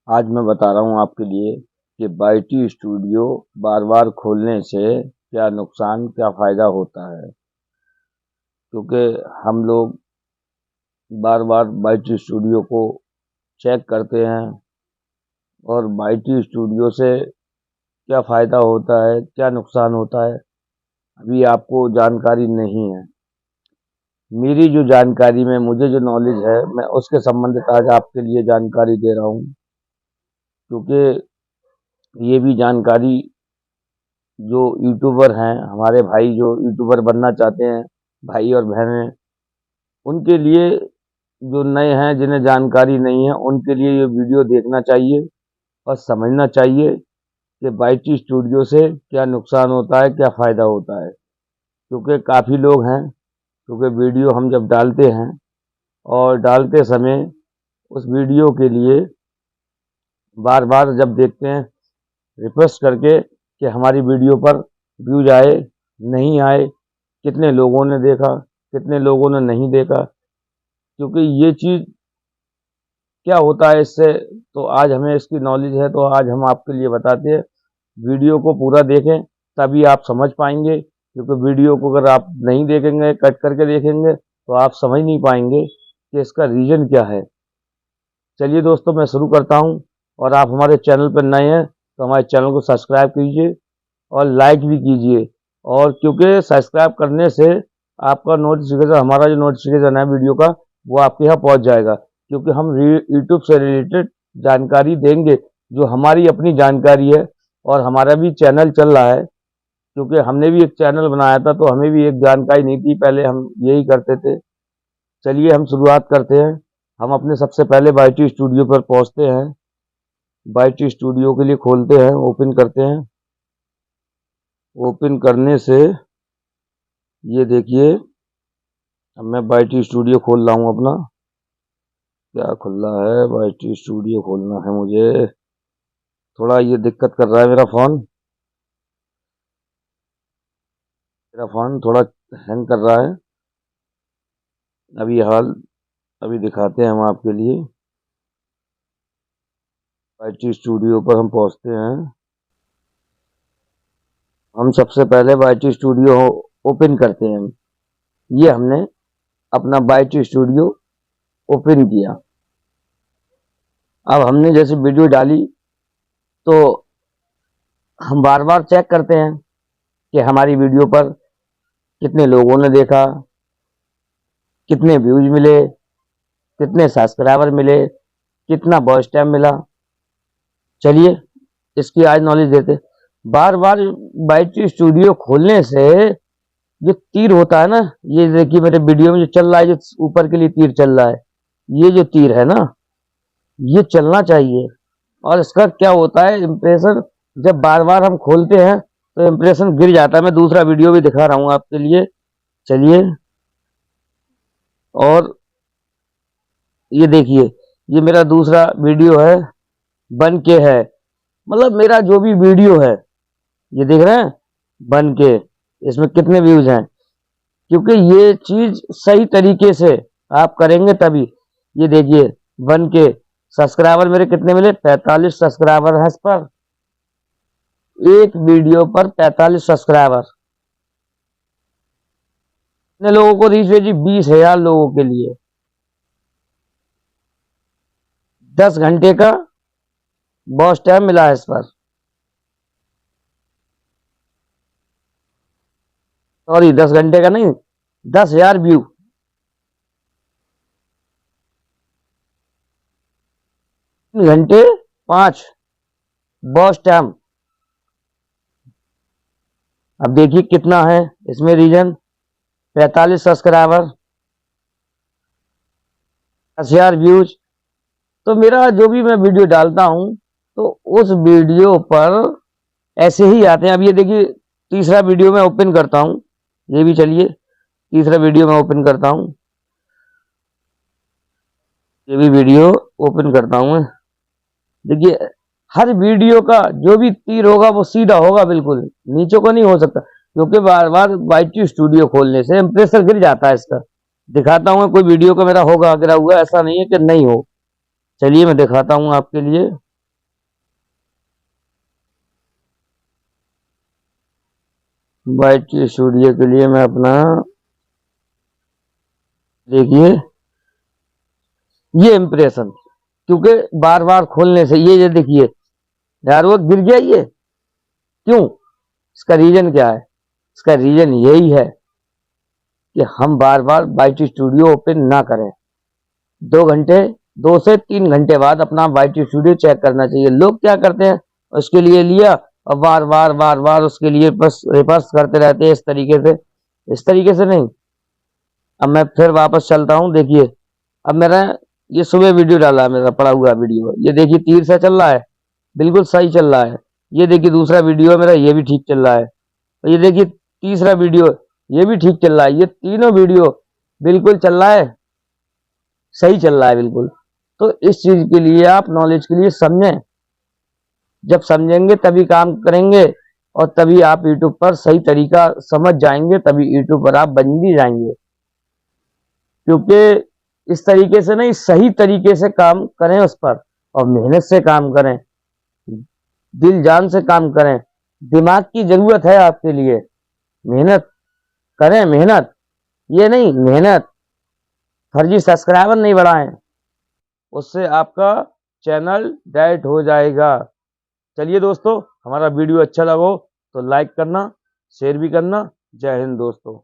आज मैं बता रहा हूँ आपके लिए कि बाईटी स्टूडियो बार बार खोलने से क्या नुकसान क्या फ़ायदा होता है। क्योंकि हम लोग बार बार बाईटी स्टूडियो को चेक करते हैं और बाईटी स्टूडियो से क्या फ़ायदा होता है क्या नुकसान होता है अभी आपको जानकारी नहीं है। मेरी जो जानकारी में मुझे जो नॉलेज है मैं उसके संबंधित आज आपके लिए जानकारी दे रहा हूँ। क्योंकि ये भी जानकारी जो यूट्यूबर हैं हमारे भाई जो यूट्यूबर बनना चाहते हैं भाई और बहनें, उनके लिए जो नए हैं जिन्हें जानकारी नहीं है उनके लिए ये वीडियो देखना चाहिए और समझना चाहिए कि बाईटी स्टूडियो से क्या नुकसान होता है क्या फ़ायदा होता है। क्योंकि काफ़ी लोग हैं, क्योंकि वीडियो हम जब डालते हैं और डालते समय उस वीडियो के लिए बार बार जब देखते हैं रिक्वेस्ट करके कि हमारी वीडियो पर व्यूज आए नहीं आए, कितने लोगों ने देखा कितने लोगों ने नहीं देखा। क्योंकि ये चीज़ क्या होता है इससे, तो आज हमें इसकी नॉलेज है तो आज हम आपके लिए बताते हैं। वीडियो को पूरा देखें तभी आप समझ पाएंगे, क्योंकि वीडियो को अगर आप नहीं देखेंगे कट करके देखेंगे तो आप समझ नहीं पाएंगे कि इसका रीज़न क्या है। चलिए दोस्तों मैं शुरू करता हूं, और आप हमारे चैनल पर नए हैं तो हमारे चैनल को सब्सक्राइब कीजिए और लाइक भी कीजिए। और क्योंकि सब्सक्राइब करने से आपका नोटिफिकेशन, हमारा जो नोटिफिकेशन है वीडियो का, वो आपके यहाँ पहुँच जाएगा। क्योंकि हम यूट्यूब से रिलेटेड जानकारी देंगे जो हमारी अपनी जानकारी है, और हमारा भी चैनल चल रहा है। क्योंकि हमने भी एक चैनल बनाया था तो हमें भी एक जानकारी नहीं थी, पहले हम यही करते थे। चलिए हम शुरुआत करते हैं। हम अपने सबसे पहले बाईटी स्टूडियो पर पहुंचते हैं। बाईटी स्टूडियो के लिए खोलते हैं, ओपन करते हैं। ओपन करने से ये देखिए, अब मैं बाईटी स्टूडियो खोल रहा हूँ अपना। क्या खुल रहा है? बाईटी स्टूडियो खोलना है मुझे। थोड़ा ये दिक्कत कर रहा है मेरा फ़ोन थोड़ा हैंग कर रहा है। अभी दिखाते हैं हम आपके लिए। बाईटी स्टूडियो पर हम पहुंचते हैं। हम सबसे पहले बाईटी स्टूडियो ओपन करते हैं। ये हमने अपना बाईटी स्टूडियो ओपन किया। अब हमने जैसे वीडियो डाली तो हम बार बार चेक करते हैं कि हमारी वीडियो पर कितने लोगों ने देखा, कितने व्यूज मिले, कितने सब्सक्राइबर मिले, कितना वॉच टाइम मिला। चलिए इसकी आज नॉलेज देते। बार बार बाईटी स्टूडियो खोलने से जो तीर होता है ना, ये देखिए मेरे वीडियो में जो चल रहा है, जो ऊपर के लिए तीर चल रहा है, ये जो तीर है ना, ये चलना चाहिए। और इसका क्या होता है, इम्प्रेशन जब बार बार हम खोलते हैं तो इम्प्रेशन गिर जाता है। मैं दूसरा वीडियो भी दिखा रहा हूँ आपके लिए। चलिए, और ये देखिए, ये मेरा दूसरा वीडियो है, बन के है। मतलब मेरा जो भी वीडियो है, ये देख रहे हैं बन के, इसमें कितने व्यूज हैं। क्योंकि ये चीज सही तरीके से आप करेंगे तभी। ये देखिए बन के, सब्सक्राइबर मेरे कितने मिले? 45 सब्सक्राइबर है इस पर। एक वीडियो पर 45 सब्सक्राइबर। कितने लोगों को रीच भेजी? 20,000 लोगों के लिए। 10 घंटे का वॉच टाइम मिला है इस पर। सॉरी, 10 घंटे का नहीं, 10,000 व्यू। घंटे 5 वॉच टाइम। अब देखिए कितना है इसमें रीजन। 45 subscriber, 10,000 views. तो मेरा जो भी मैं वीडियो डालता हूं तो उस वीडियो पर ऐसे ही आते हैं। अब ये देखिए तीसरा वीडियो मैं ओपन करता हूं, ये भी चलिए तीसरा वीडियो मैं ओपन करता हूं। ये भी वीडियो ओपन करता हूं। देखिए हर वीडियो का जो भी तीर होगा वो सीधा होगा, बिल्कुल नीचे को नहीं हो सकता। क्योंकि बार बार बाईटी स्टूडियो खोलने से इम्प्रेशन गिर जाता है इसका। दिखाता हूँ कोई वीडियो का मेरा होगा गिरा हुआ, ऐसा नहीं है कि नहीं हो। चलिए मैं दिखाता हूँ आपके लिए। YT स्टूडियो के लिए मैं अपना देखिए ये इम्प्रेशन, क्योंकि बार बार खोलने से ये देखिए यार वो गिर गया, ये क्यों? इसका रीजन क्या है? इसका रीजन यही है कि हम बार बार YT स्टूडियो ओपन ना करें। 2 घंटे 2 से 3 घंटे बाद अपना YT स्टूडियो चेक करना चाहिए। लोग क्या करते हैं, उसके लिए लिया और बार बार उसके लिए बस रिवर्स करते रहते हैं इस तरीके से। इस तरीके से नहीं। अब मैं फिर वापस चलता हूँ। देखिए अब मेरा ये सुबह वीडियो डाला है, मेरा पड़ा हुआ वीडियो, ये देखिए तीर से चल रहा है, बिल्कुल सही चल रहा है। ये देखिए दूसरा वीडियो है मेरा, ये भी ठीक चल रहा है। और ये देखिए तीसरा वीडियो, ये भी ठीक चल रहा है। ये तीनों वीडियो बिल्कुल चल रहा है, सही चल रहा है बिल्कुल। तो इस चीज के लिए आप नॉलेज के लिए समझें। जब समझेंगे तभी काम करेंगे और तभी आप यूट्यूब पर सही तरीका समझ जाएंगे, तभी यूट्यूब पर आप बन भी जाएंगे। क्योंकि इस तरीके से नहीं, सही तरीके से काम करें उस पर, और मेहनत से काम करें, दिल जान से काम करें। दिमाग की जरूरत है आपके लिए, मेहनत करें, मेहनत ये नहीं, मेहनत। फर्जी सब्सक्राइबर नहीं बढ़ाएं, उससे आपका चैनल डेड हो जाएगा। चलिए दोस्तों, हमारा वीडियो अच्छा लगा हो तो लाइक करना, शेयर भी करना। जय हिंद दोस्तों।